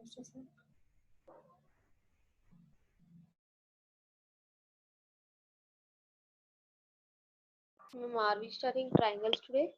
Just a sec. Ma'am, are we studying triangles today?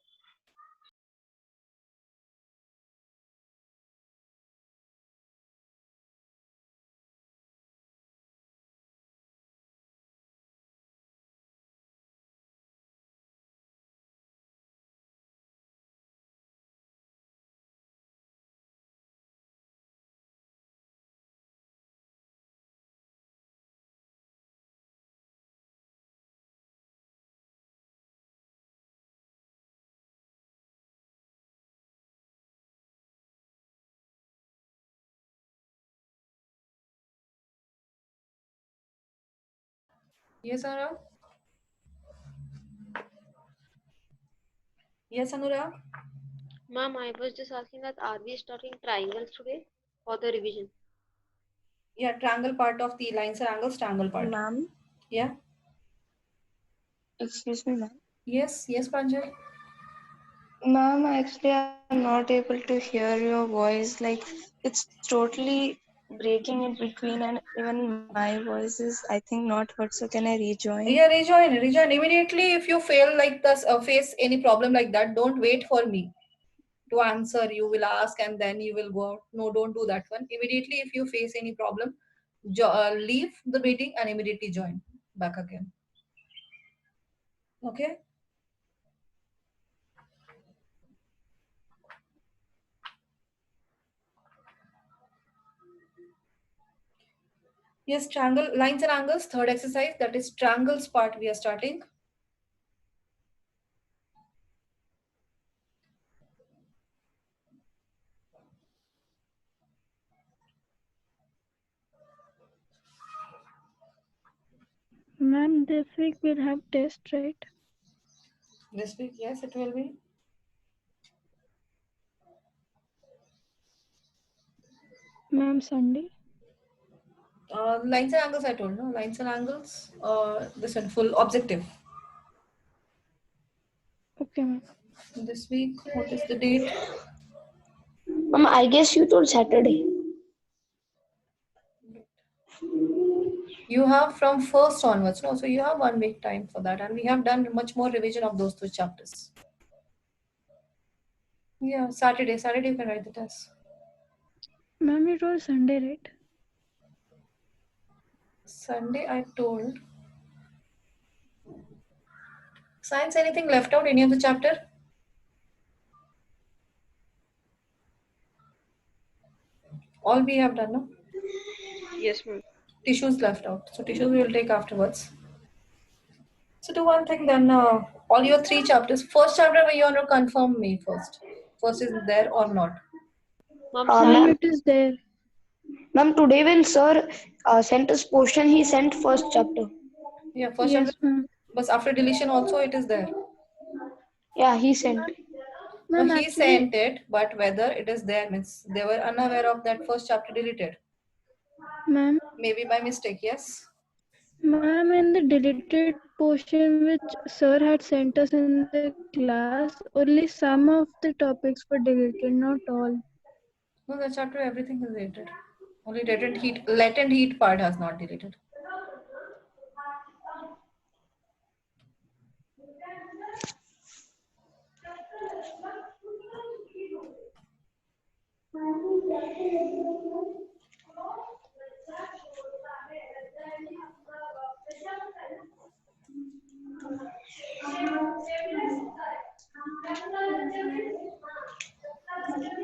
Yes, Anurag? Yes, Anurag? Ma'am, I was just asking that are we studying triangles today for the revision? Yeah, triangle part of the lines and angles, triangle part. Ma'am, Yeah. excuse me, ma'am. Yes, Pranjal. Ma'am, actually, I'm not able to hear your voice. Like, it's totally breaking in between, and even my voice is, I think, not heard. So, can I rejoin? Yeah, rejoin immediately. If you feel like this, face any problem like that, don't wait for me to answer. You will ask and then you will go out. No, don't do that one. Immediately, if you face any problem, leave the meeting and immediately join back again. Okay. Yes, triangle lines and angles. Third exercise, that is triangles part. We are starting. Ma'am, this week we'll have test, right? This week, yes, it will be. Ma'am, Sunday. Lines and angles. I told no lines and angles. This one full objective. Okay, ma'am. This week, what is the date? I guess you told Saturday. You have from first onwards, no? So you have 1 week time for that, and we have done much more revision of those two chapters. Yeah, Saturday. Saturday you can write the test. Ma'am, you told Sunday, right? Sunday I told. Science, anything left out? Any of the chapter? All we have done, no? Yes, ma'am. Tissues left out. So tissues we will take afterwards. So do one thing then. All your 3 chapters. First chapter where you want to confirm me first. First is there or not? Ma'am, Ma'am, Ma'am, it is there. ma'am, today when sir sent us portion, he sent first chapter. Yeah, first Yes, chapter. ma'am. But after deletion also it is there. Yeah, he sent. No, Ma'am, he actually, sent it, but whether it is there means they were unaware of that first chapter deleted. ma'am, Maybe by mistake, yes. ma'am, in the deleted portion which sir had sent us in the class, only some of the topics were deleted, not all. No, the chapter everything is deleted. Only latent heat part has not deleted.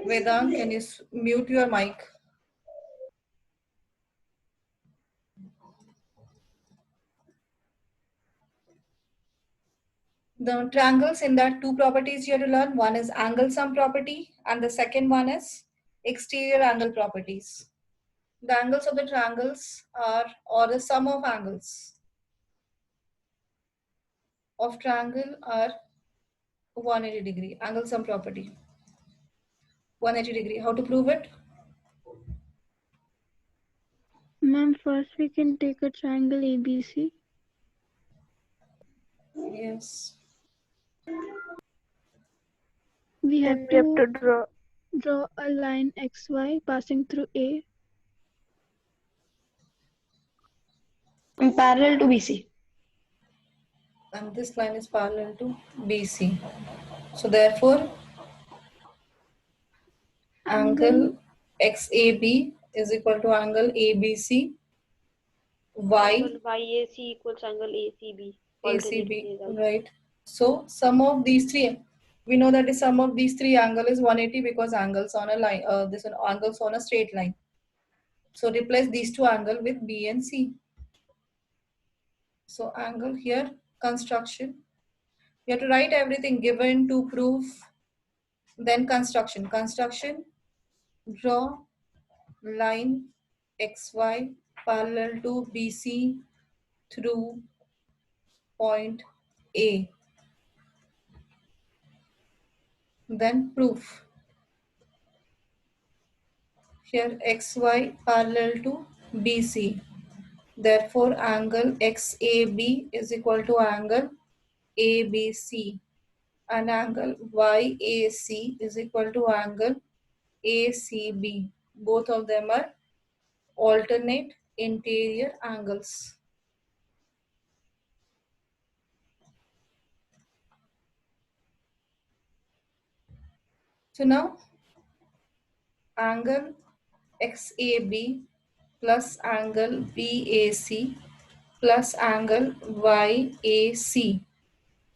Vedant, can you mute your mic? The triangles in that 2 properties you have to learn. One is angle sum property and the second one is exterior angle properties. The angles of the triangles are, or the sum of angles of triangle are 180 degree. Angle sum property. 180 degree. How to prove it? Ma'am, first we can take a triangle ABC. Yes. We have Then we have to to draw. Draw a line XY passing through A. Parallel to BC. And this line is parallel to BC. So therefore, angle XAB is equal to angle ABC. Angle Y YAC equals angle ACB. ACB, Alternating angles. right? So sum of these three, we know that the sum of these three angle is 180 because angles on a line, this one angles on a straight line. So replace these two angle with B and C. So angle here, construction. You have to write everything given to prove, then construction. Construction, draw line XY parallel to BC through point A. Then proof. Here XY parallel to BC. Therefore, angle XAB is equal to angle ABC, and angle YAC is equal to angle ACB. Both of them are alternate interior angles. So now angle XAB plus angle BAC plus angle YAC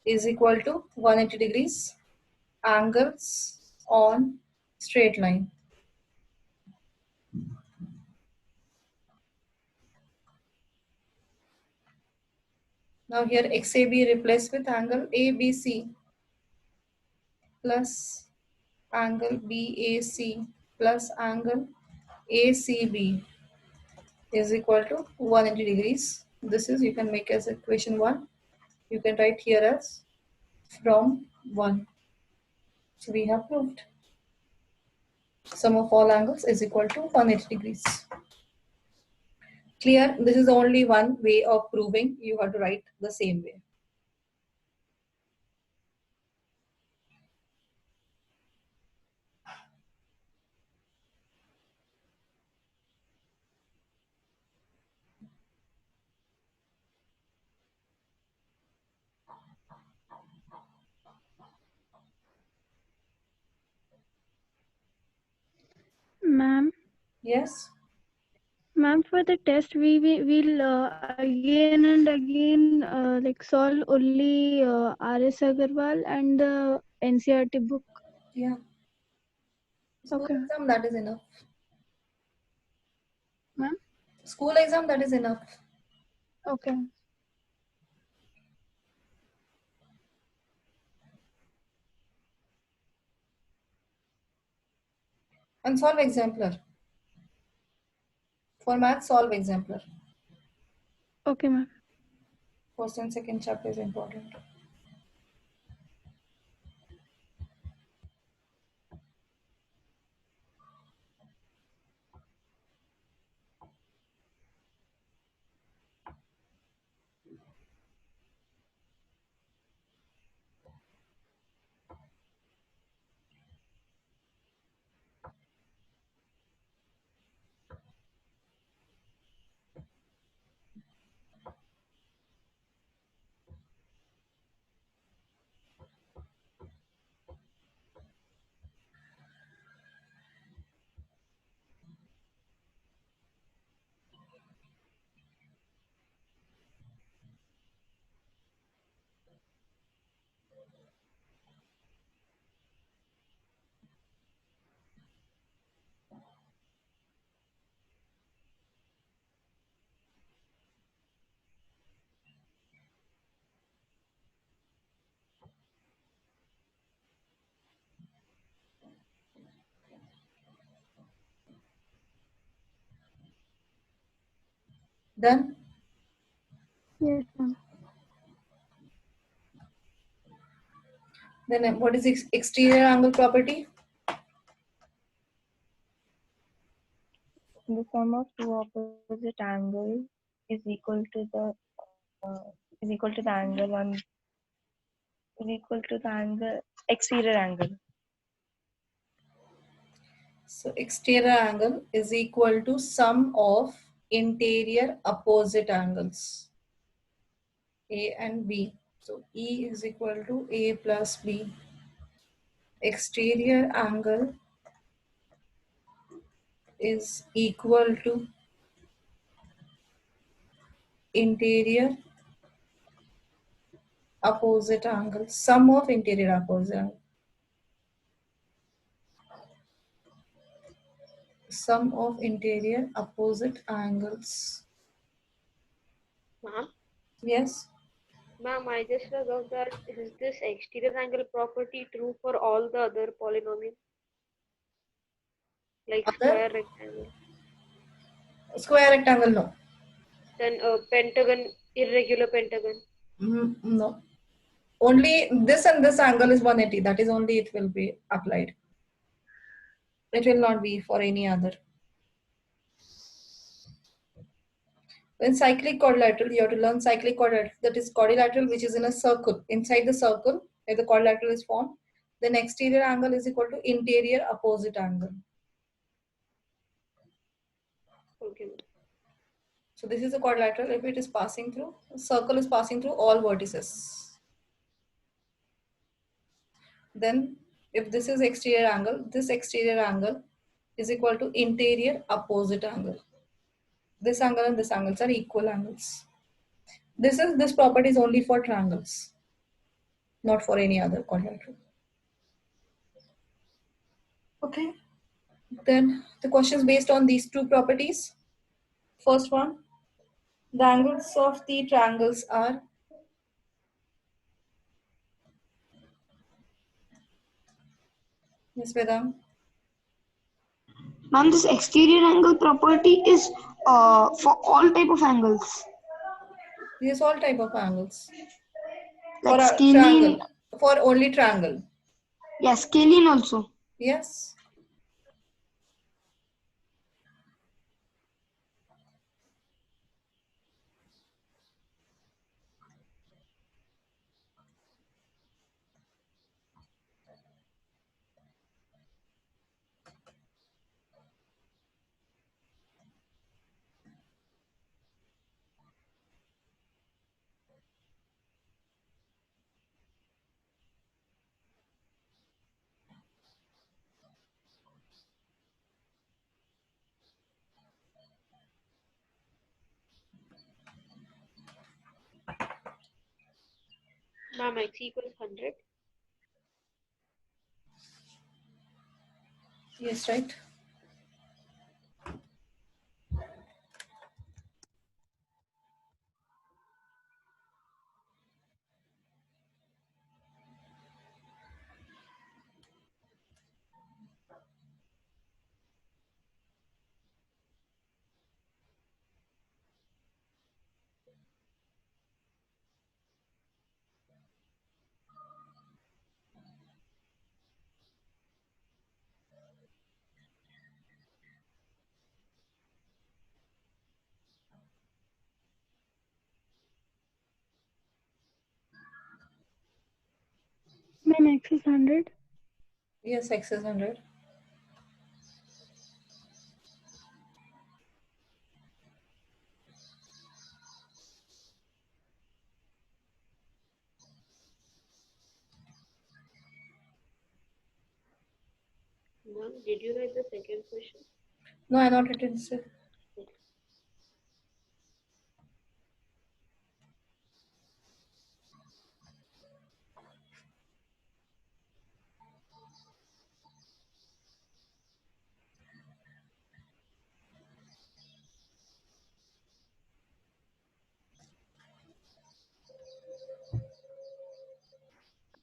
is equal to 180 degrees angles on straight line. Now here XAB replaced with angle ABC plus angle BAC plus angle ACB is equal to 180 degrees. This is, you can make as equation 1. You can write here as from 1. So we have proved sum of all angles is equal to 180 degrees. Clear? This is only one way of proving. You have to write the same way. Ma'am, Yes? ma'am, for the test will again and again solve only R.S. Agarwal and the NCERT book. Yeah. School Okay, exam, that is enough. ma'am. School exam, that is enough. Okay. And solve exemplar. For math, solve exemplar. Okay, ma'am. First and second chapter is important. Done? Yes, ma'am. Then what is exterior angle property? The sum of two opposite angles is equal to the angle on is equal to the angle exterior angle. So exterior angle is equal to sum of interior opposite angles, A and B. So E is equal to A plus B. Exterior angle is equal to interior opposite angle, sum of interior opposite angle. Sum of interior opposite angles. Ma'am, Yes. ma'am, I just was of that. Is this exterior angle property true for all the other polynomials, like Other square, rectangle? square rectangle, no. Then pentagon, irregular pentagon. No. Only this and this angle is 180. That is only it will be applied. It will not be for any other. In cyclic quadrilateral, you have to learn cyclic quadrilateral. That is quadrilateral which is in a circle. Inside the circle, where the quadrilateral is formed, then exterior angle is equal to interior opposite angle. Okay, ma'am. So this is a quadrilateral. If it is passing through, a circle is passing through all vertices. Then if this is exterior angle, this exterior angle is equal to interior opposite angle. This angle and this angles are equal angles. This property is only for triangles, not for any other quadrilateral. Okay. Then the questions based on these two properties. First one, the angles of the triangles are, yes, Vedam. Ma'am, this exterior angle property is for all type of angles, These all type of angles. For like a scalene. triangle, for only triangle. Yeah, scalene also. Yes. Ma'am, x equals 100. Yes, right. Ma'am, x is 100. Yes, x is 100. Ma'am, did you write the second question? No, I not written still.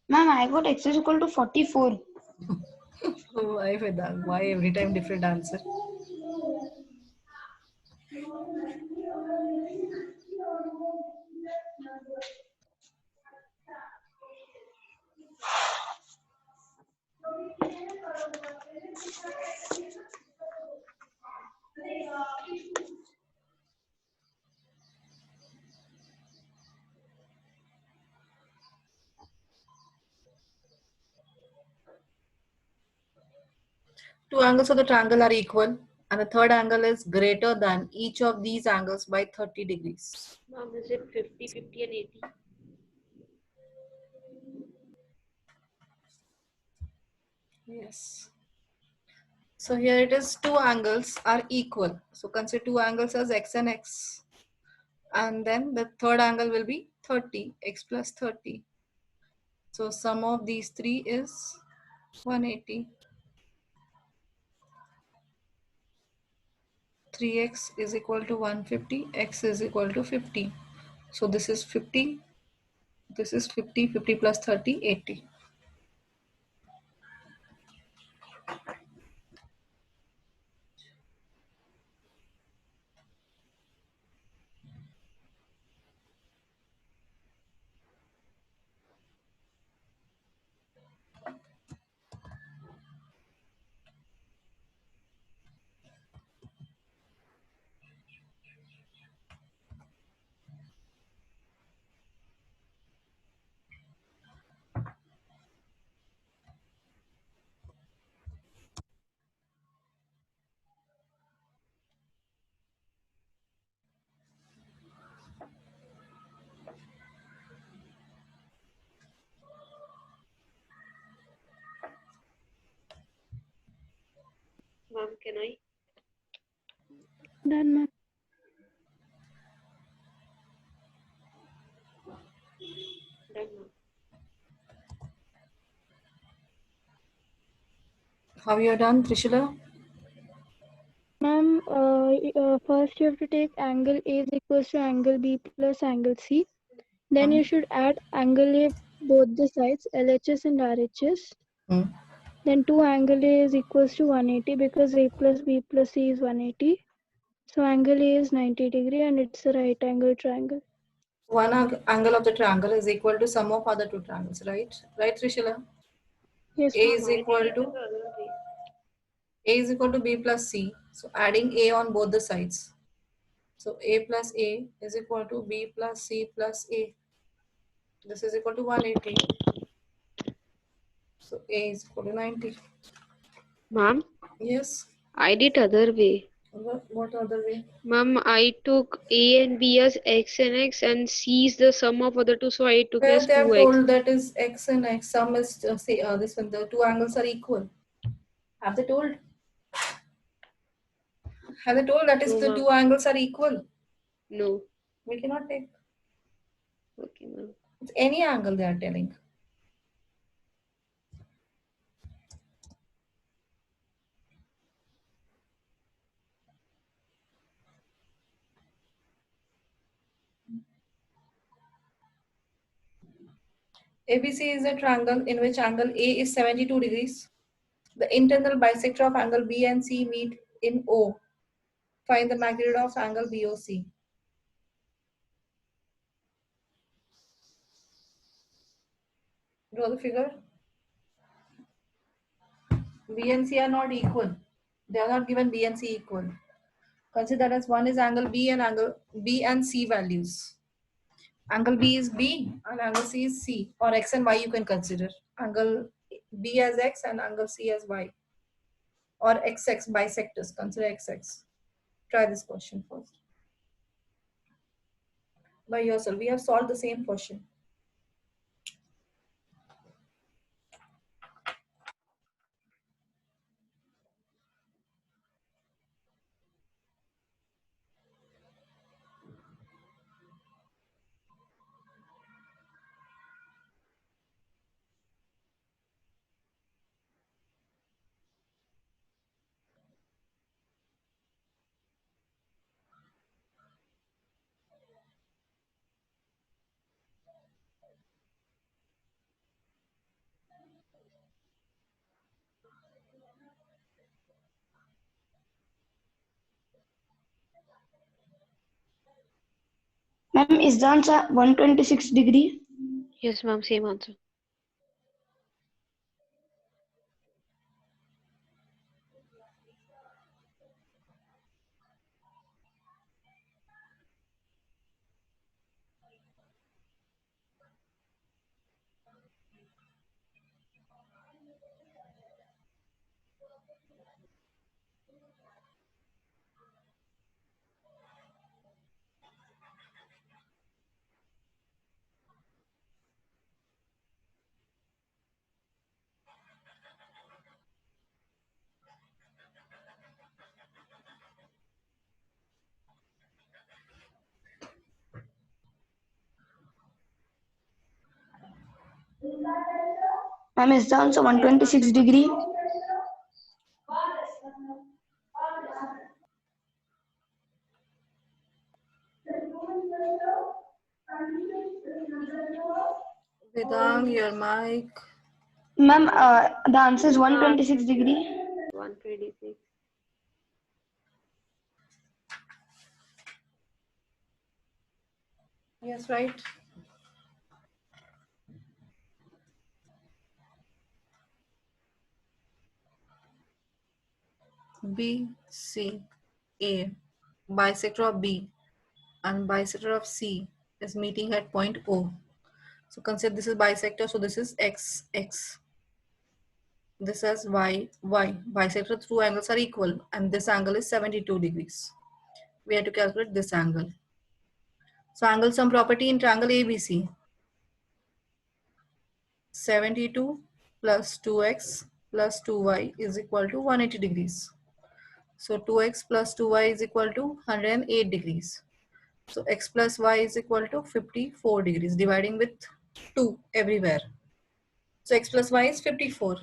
Ma'am, I got x is equal to 44. Why Vedam? Why every time different answer? Two angles of the triangle are equal and the third angle is greater than each of these angles by 30 degrees. Ma'am, is it 50, 50 and 80? Yes. So here it is, two angles are equal. So consider two angles as x and x. And then the third angle will be 30, x plus 30. So sum of these three is 180. 3x is equal to 150, x is equal to 50. So this is 50, this is 50, 50 plus 30, 80. Ma'am, can I? Done, ma'am. Done, ma'am. How you are done, Trishula? Ma'am, first you have to take angle A is equals to angle B plus angle C. Then you should add angle A both the sides, LHS and RHS. Then 2 angle A is equals to 180 because A plus B plus C is 180. So angle A is 90 degree and it's a right angle triangle. One angle of the triangle is equal to sum of other two triangles, right? Right, Trishula? Yes, A ma'am. is I did equal it to the other way. A is equal to B plus C. So adding A on both the sides. So A plus A is equal to B plus C plus A. This is equal to 180. So A is equal to 90. Ma'am, Yes. I did other way. What other way? Ma'am, I took A and B as x and x and C is the sum of other two, so I took Where as they have 2x. told that is x and x. Sum is say this one. The two angles are equal. Have they told? Have they told that is No, the ma'am. two angles are equal? No. We cannot take. Okay, ma'am. It's any angle they are telling. ABC is a triangle in which angle A is 72 degrees. The internal bisector of angle B and C meet in O. Find the magnitude of angle BOC. Draw the figure. B and C are not equal. They are not given B and C equal. Consider that as one is angle B and angle B and C values. Angle B is B and angle C is C, or X and Y you can consider. Angle B as X and angle C as Y. Or XX bisectors, consider XX. Try this question first. By yourself, we have solved the same question. Ma'am, is the answer 126 degree? Yes, ma'am, same answer. Ma'am, is the answer 126 degree? Vedang, your mic. Ma'am, the answer is 126 degree. 126. Yes, right. B, C, A. Bisector of B and bisector of C is meeting at point O. So consider this is bisector, so this is X, X. This is Y, Y. Bisector two angles are equal and this angle is 72 degrees. We have to calculate this angle. So angle sum property in triangle ABC. 72 plus 2x plus 2y is equal to 180 degrees. So 2x plus 2y is equal to 108 degrees. So x plus y is equal to 54 degrees, dividing with 2 everywhere. So x plus y is 54.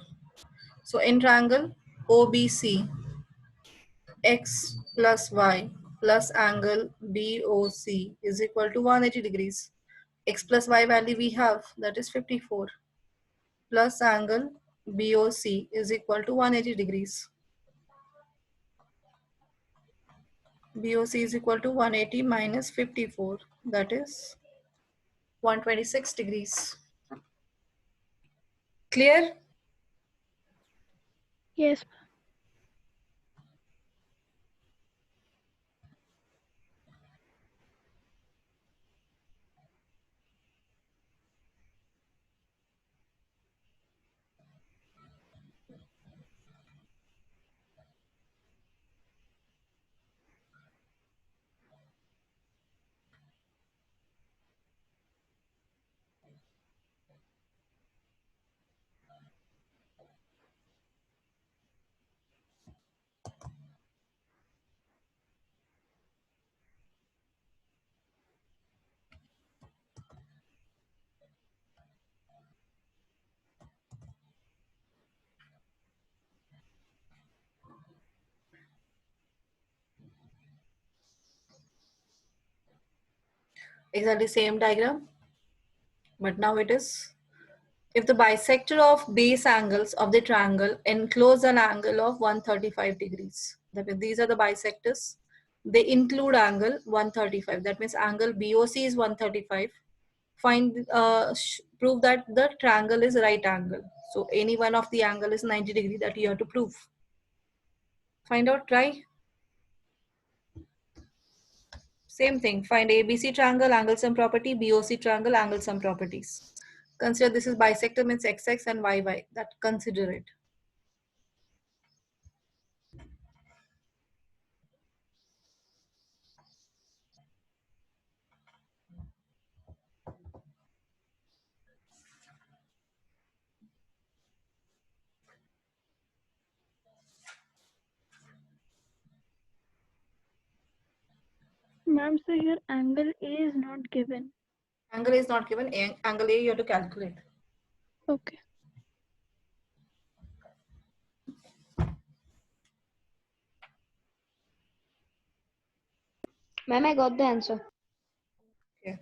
So in triangle OBC, x plus y plus angle BOC is equal to 180 degrees. X plus y value we have, that is 54, plus angle BOC is equal to 180 degrees. BOC is equal to 180 minus 54, that is 126 degrees. Clear? Yes. Exactly same diagram, but now it is if the bisector of base angles of the triangle enclose an angle of 135 degrees. That means these are the bisectors. They include angle 135. That means angle BOC is 135. Find prove that the triangle is right angle. So any one of the angle is 90 degree that you have to prove. Find out, try. Same thing. Find ABC triangle, angle sum property, BOC triangle, angle sum properties. Consider this is bisector means XX and YY. That consider it. Ma'am, so here angle A is not given. Angle is not given. Angle A you have to calculate. Okay. Ma'am, I got the answer. Okay.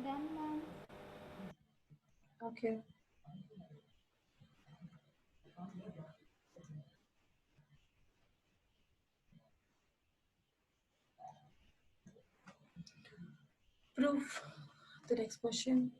Done, ma'am. Okay. Proof. The next question.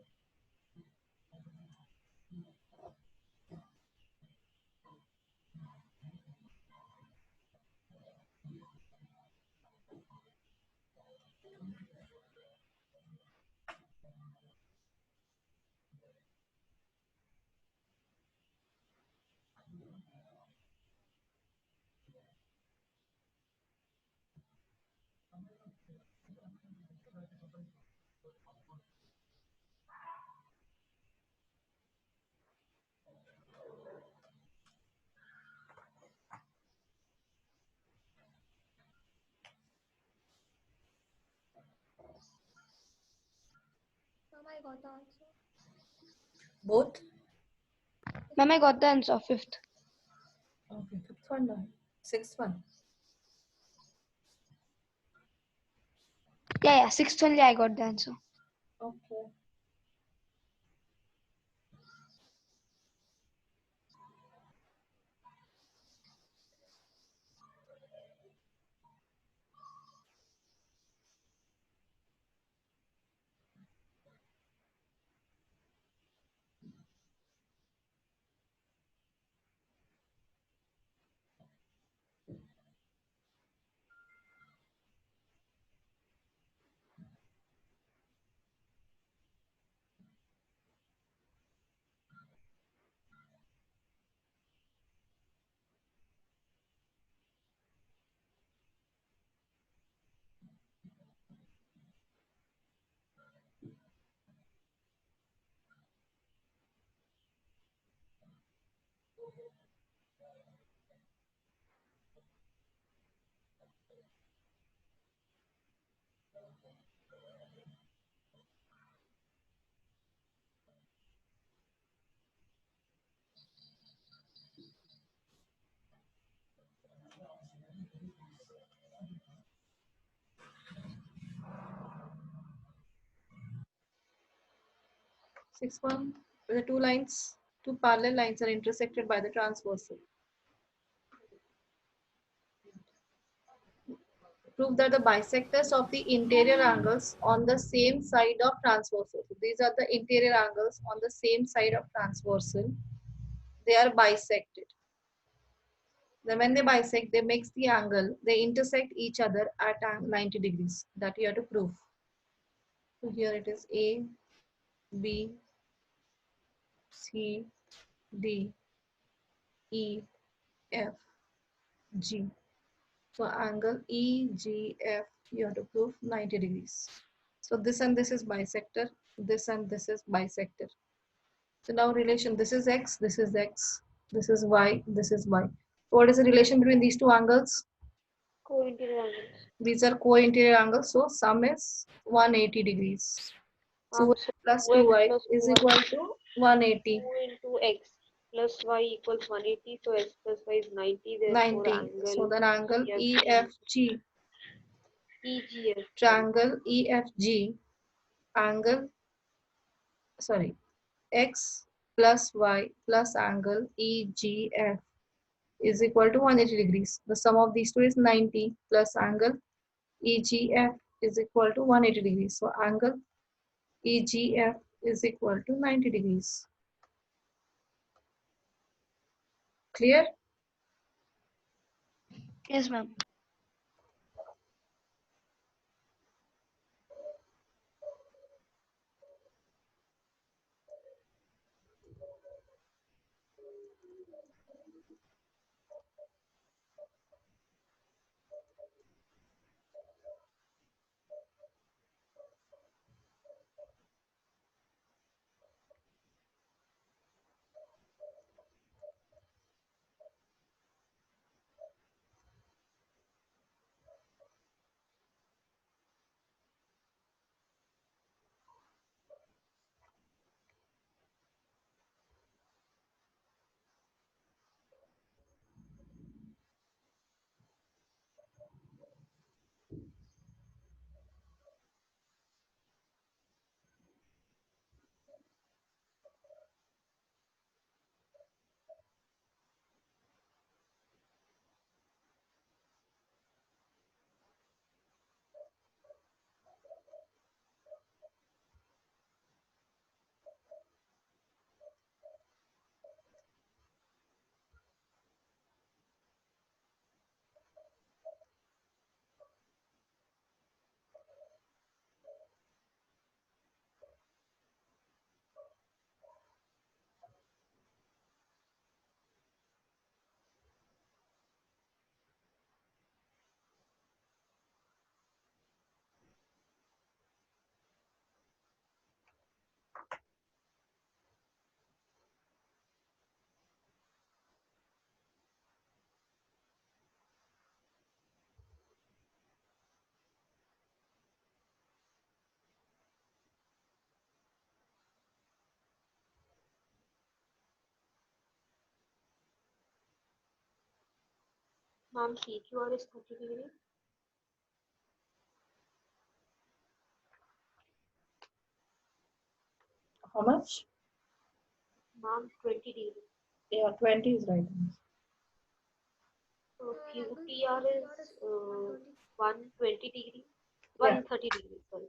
Ma'am, I got the answer. Both? Ma'am, I got the answer. Fifth. Okay, fifth one done. Sixth one. Yeah. Sixth only I got the answer. Okay. Sixth one. The two parallel lines are intersected by the transversal. Prove that the bisectors of the interior angles on the same side of transversal. So these are the interior angles on the same side of transversal. They are bisected. Then when they bisect, they makes the angle. They intersect each other at 90 degrees. That you have to prove. So here it is A, B, C, D, E, F, G. So angle EGF, you have to prove 90 degrees. So this and this is bisector, this and this is bisector. So now relation, this is X, this is X, this is Y, this is Y. So what is the relation between these two angles? Co-interior angles. These are co-interior angles, so sum is 180 degrees. So So plus 2x 2y plus is 2y equal to 180. 2 into x plus y equals 180. So x plus y is 90. Therefore, 90. So angle then angle EFG, EGF. triangle EFG, angle, sorry, X plus Y plus angle EGF is equal to 180 degrees. The sum of these two is 90 plus angle EGF is equal to 180 degrees. So angle EGF is equal to 90 degrees. Clear? Yes, ma'am. Ma'am, CQR is 30 degree. How much? Ma'am, 20 degree. Yeah, 20 is right. So QTR is 120 degree. Yeah. 130 degree, sorry.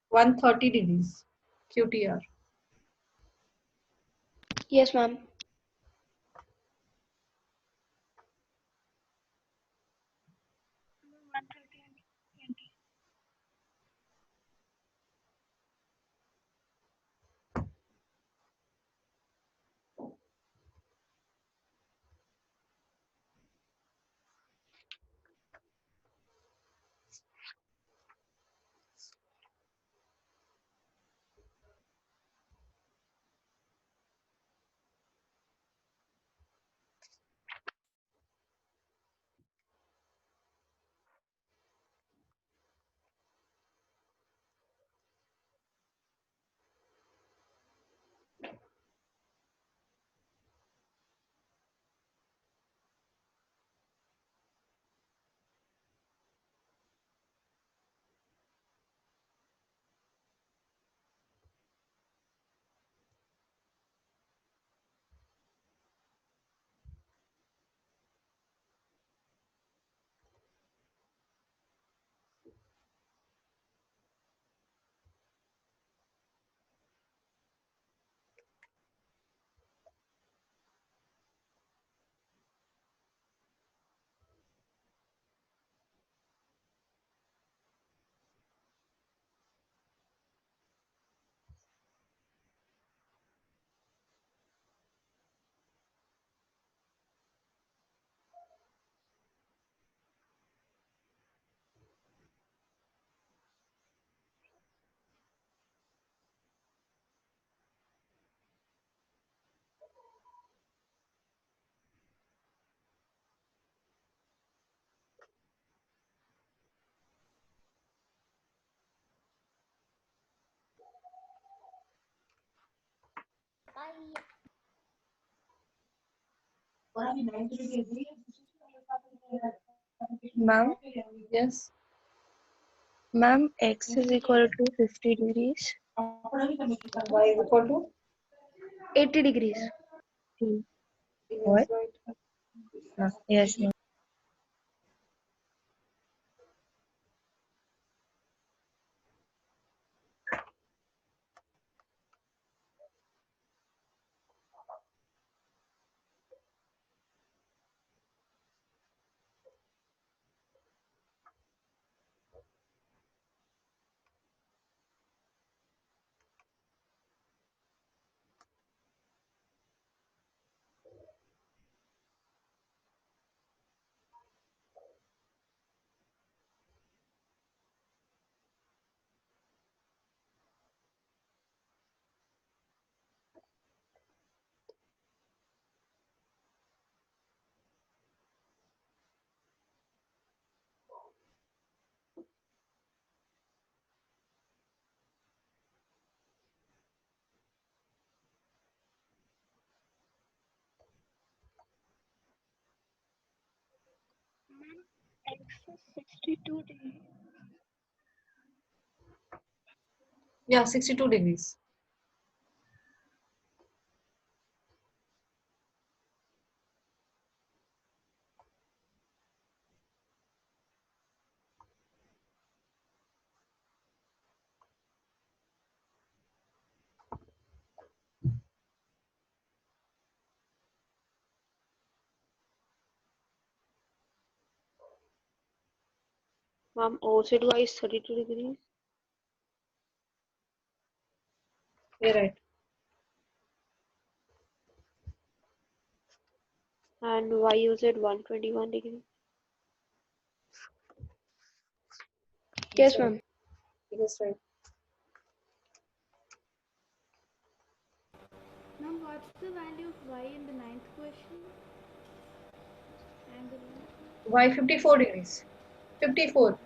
130 degrees. QTR. Yes, ma'am. Ma'am, Yes. ma'am, x is equal to 50 degrees. Y is equal to? 80 degrees. What? Yes, right. Yes, ma'am. X is 62 degrees. Yeah, 62 degrees. Ma'am, OZY is 32 degrees. Yeah, right. And YOZ 121 degree. Yes, Yes, right. ma'am. Yes, right. Ma'am, what's the value of y in the ninth question? Angle Y 54 degrees. 54.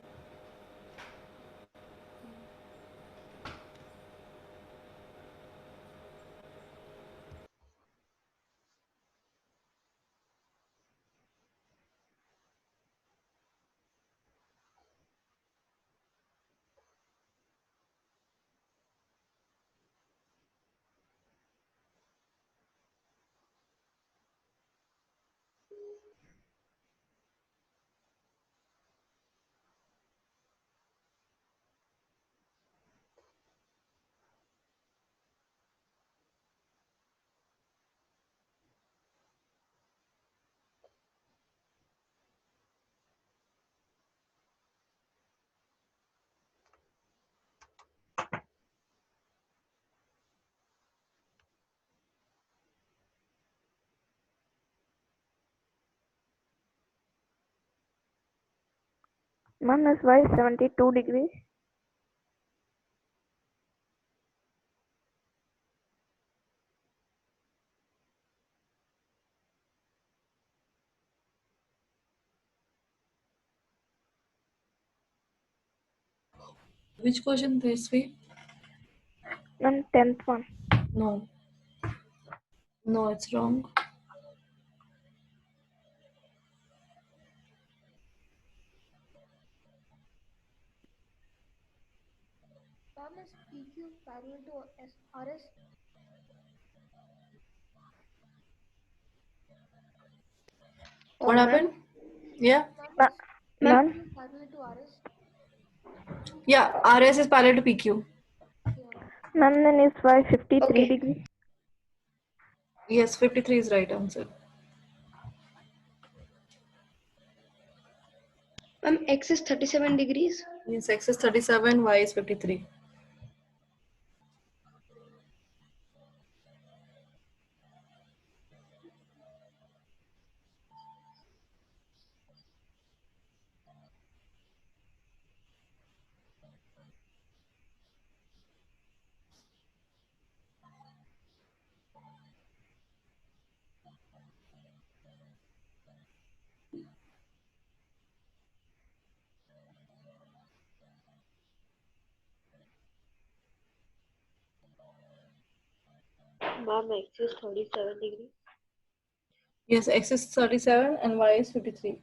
Ma'am, that's why 72 degrees. Which question, Tesvi? Ma'am, 10th one. No. No, it's wrong. Ma'am, is PQ parallel to RS? What happened? Yeah. Ma'am, is Ma'am, PQ parallel to RS? Yeah, RS is parallel to PQ. ma'am, then it's why 53 Okay. degrees. Yes, 53 is right answer. Ma'am, X is 37 degrees. Yes, X is 37, Y is 53. Ma'am, X is 37 degrees. Yes, X is 37 and Y is 53.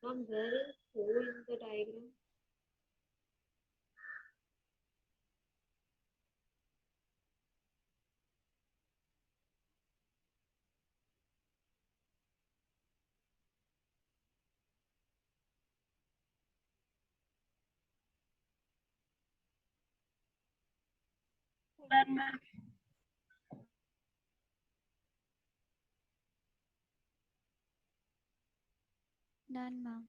Ma'am, where is O in the diagram? Done, ma'am. Done, ma'am.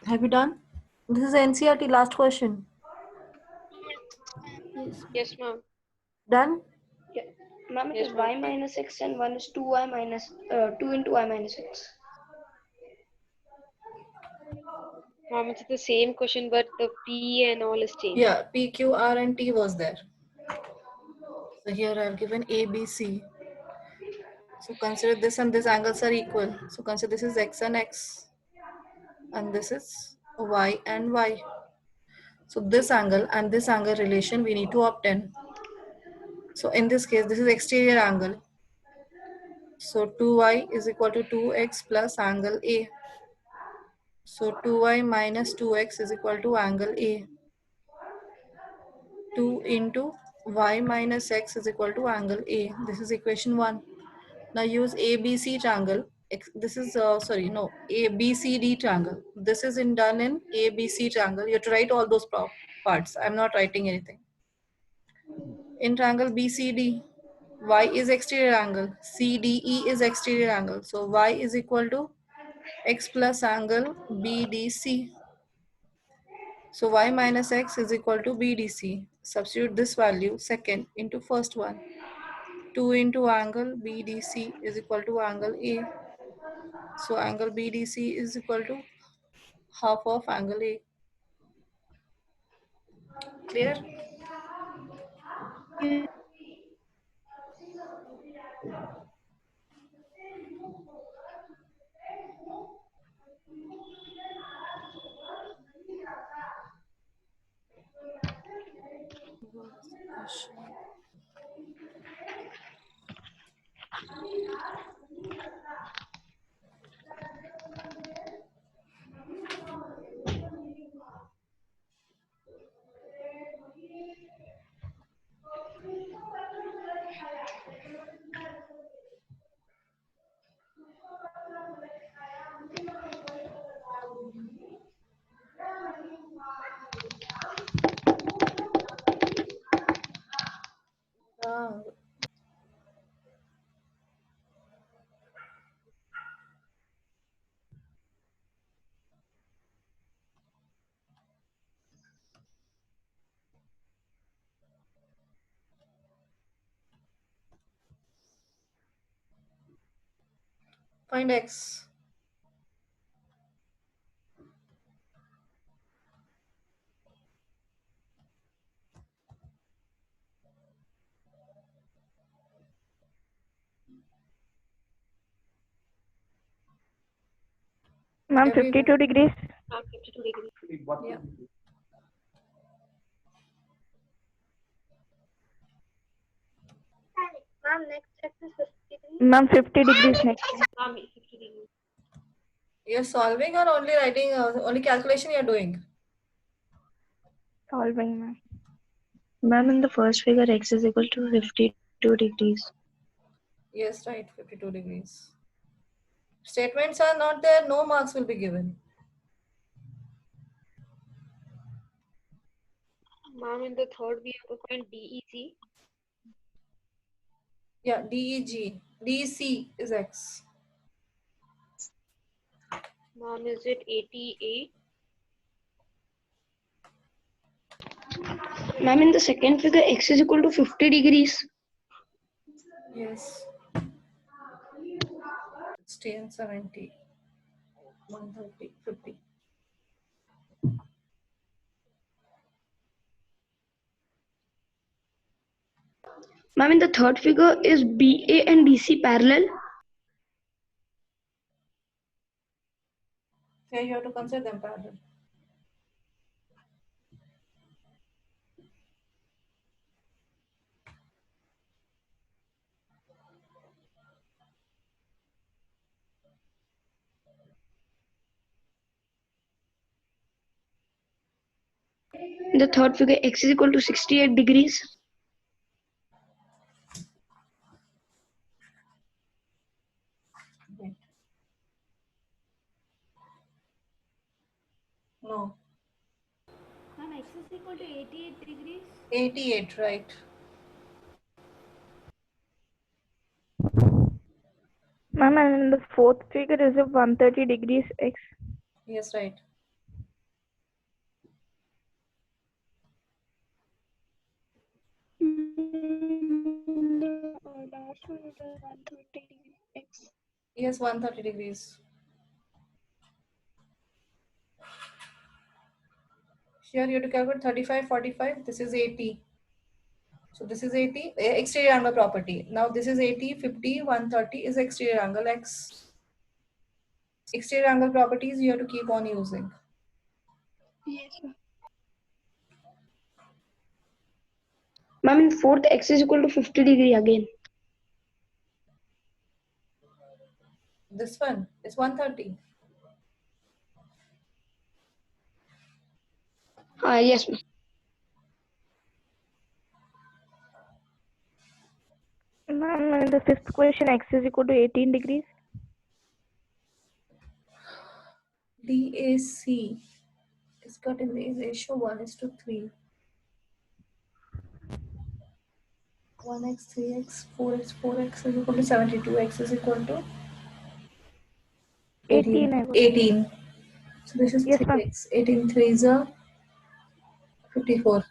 Have you done? This is NCERT last question. Yes. Yes, ma'am. Done? Yeah. Ma'am, it Yes, is ma'am. y minus x and one is 2y minus 2 into y minus x. Ma'am, it's the same question, but the P and all is changed. Yeah, P, Q, R, and T was there. So here I have given A, B, C. So consider this and this angles are equal. So consider this is X and X. And this is Y and Y. So this angle and this angle relation we need to obtain. So in this case, this is exterior angle. So 2y is equal to 2x plus angle A. So 2y minus 2x is equal to angle A. 2 into y minus x is equal to angle A. This is equation 1. Now use ABC triangle. This is, ABCD triangle. This is done in ABC triangle. You have to write all those parts. I'm not writing anything. In triangle BCD, y is exterior angle, CDE is exterior angle. So y is equal to x plus angle BDC. So y minus x is equal to BDC. Substitute this value second into first one. 2 into angle BDC is equal to angle A. So angle BDC is equal to half of angle A. Clear? Yes. Ah, find x. Ma'am, Everyone. 52 degrees. Ma'am, 52 degrees. Yeah. Ma'am, next x is 53. Ma'am, 50 degrees next. Ma'am, 50 degrees. You're solving or only writing, only calculation you're doing? Solving, ma'am. Ma'am, in the first figure, x is equal to 52 degrees. Yes, right, 52 degrees. Statements are not there, no marks will be given. Ma'am, in the third, we have to find DEC. Yeah, DEG. DC is x. Ma'am, is it 88? Ma'am, in the second figure, x is equal to 50 degrees. Yes. 60 and 70. 130, 50. Ma'am, in the third figure, is BA and DC parallel? Yeah, you have to consider them parallel. In the third figure, x is equal to 68 degrees. Wait. No, Ma'am, x is equal to 88 degrees. 88, right? Ma'am, and in the fourth figure is a 130 degrees x. Yes, right. last one is 130 degree x. Yes, 130 degrees. Here you have to calculate 35, 45. This is 80. So this is 80, exterior angle property. Now this is 80, 50, 130 is exterior angle x. Exterior angle properties you have to keep on using. Yes, ma'am. Ma'am, in fourth, x is equal to 50 degree again. This one is 130. Yes, ma'am. Ma'am, in the fifth question, x is equal to 18 degrees. DAC is cut in the ratio 1:3. 1x, 3x, 4x, 4x is equal to 72. X is equal to 18. 18, I would. 18. So this is Yes, ma'am. 3x. 18 3s are 54.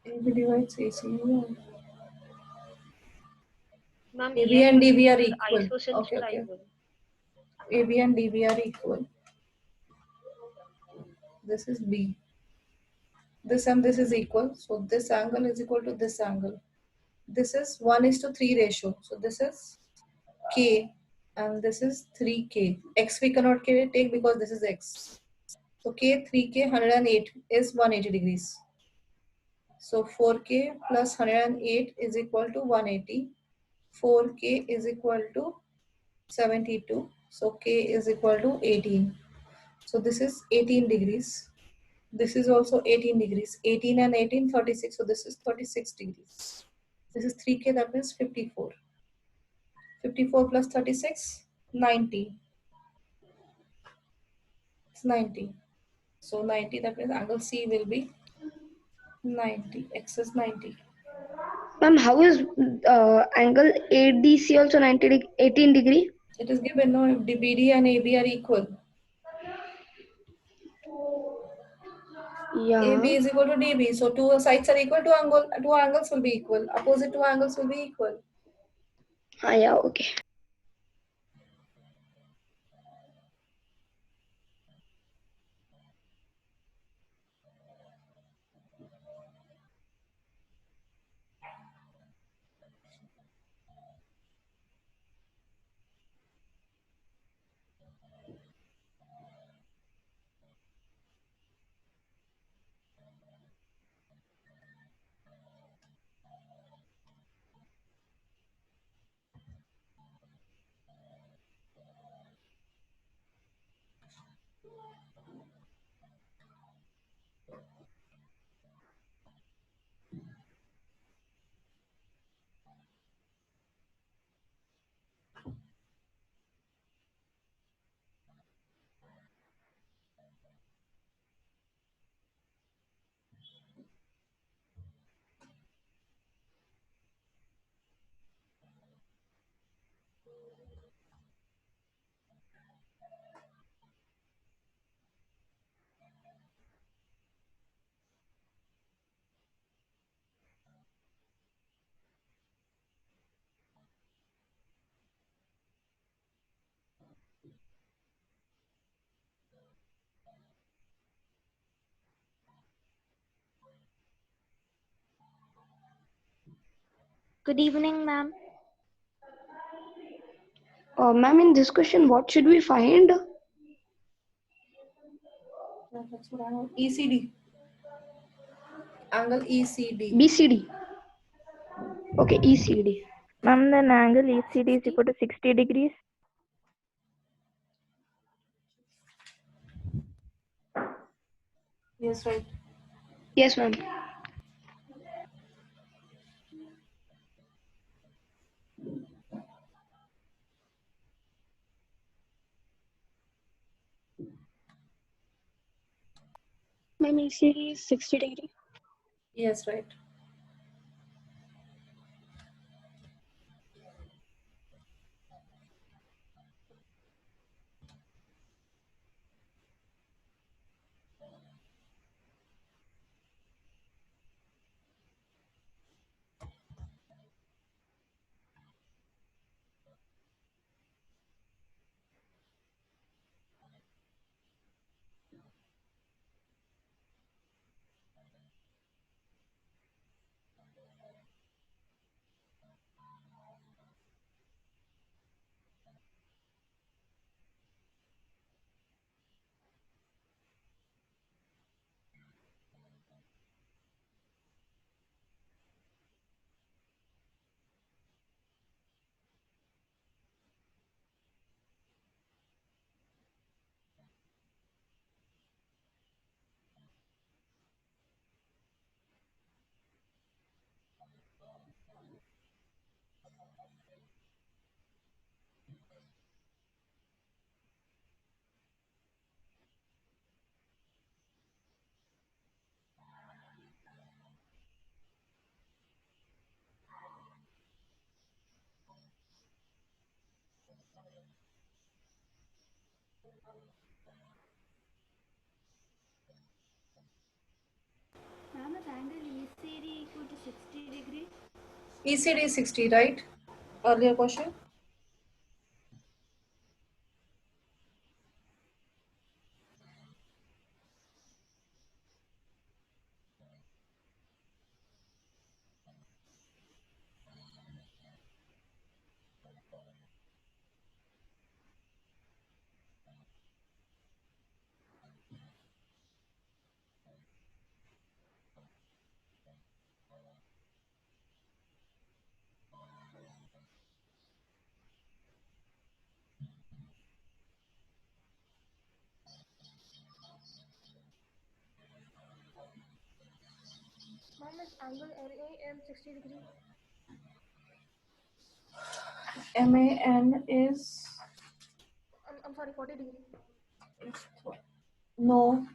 AB divides AC. Ma'am, AB and DB are is equal. Okay, okay. isosceles. AB and DB are equal. This is B. This and this is equal. So this angle is equal to this angle. This is 1:3 ratio. So this is K and this is 3K. X we cannot take because this is X. So K 3K 108 is 180 degrees. So 4K plus 108 is equal to 180. 4K is equal to 72. So K is equal to 18. So this is 18 degrees. This is also 18 degrees. 18 and 18, 36. So this is 36 degrees. This is 3K, that means 54. 54 plus 36, 90. It's 90. So 90, that means angle C will be 90. X is 90. Ma'am, how is angle ADC also 18 degree? It is given, no, if BD and AB are equal. Yeah. AB is equal to DB. So two sides are equal, two angles will be equal. Opposite two angles will be equal. Yeah, okay. Good evening, ma'am. Ma'am, in this question, what should we find? That's what I want. ECD. Angle ECD. BCD. Okay, ECD. Ma'am, then angle ECD is equal to 60 degrees. Yes, right. Yes, ma'am. Ma'am, ECD is 60 degree. Yes, right. Ma'am, is angle ECD equal to 60 degree? ECD is 60, right? Earlier question. Ma'am, is angle LAM 60 degree? MAN is I'm sorry, 40 degree. no.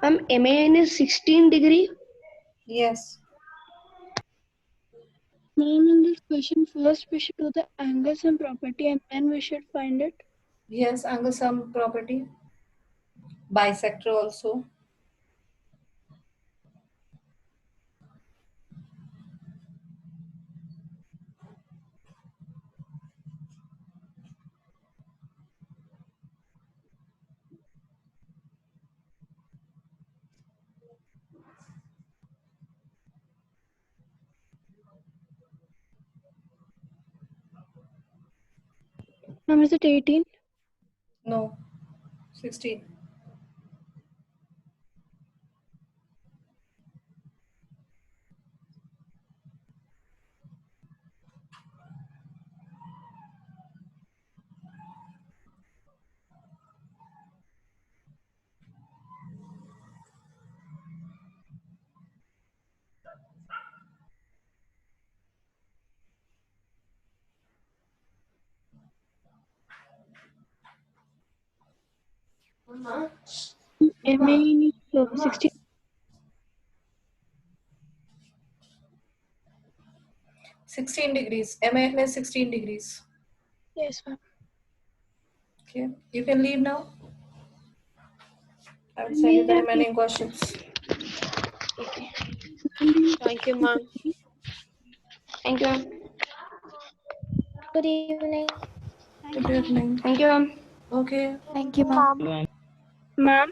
Okay. MAN is 16 degree. Yes. Ma'am, in this question, first we should do the angle sum property and then we should find it. Yes, angle sum property. Bisector also. Ma'am, is it 18? No. 16. MAN is 16. 16 degrees. MAN is 16 degrees. Yes, ma'am. Okay. You can leave now. I will send you the remaining questions. Thank you, ma'am. Thank you, ma'am. Good evening. Good evening. Thank you, ma'am. Okay. Thank you, ma'am. Ma'am,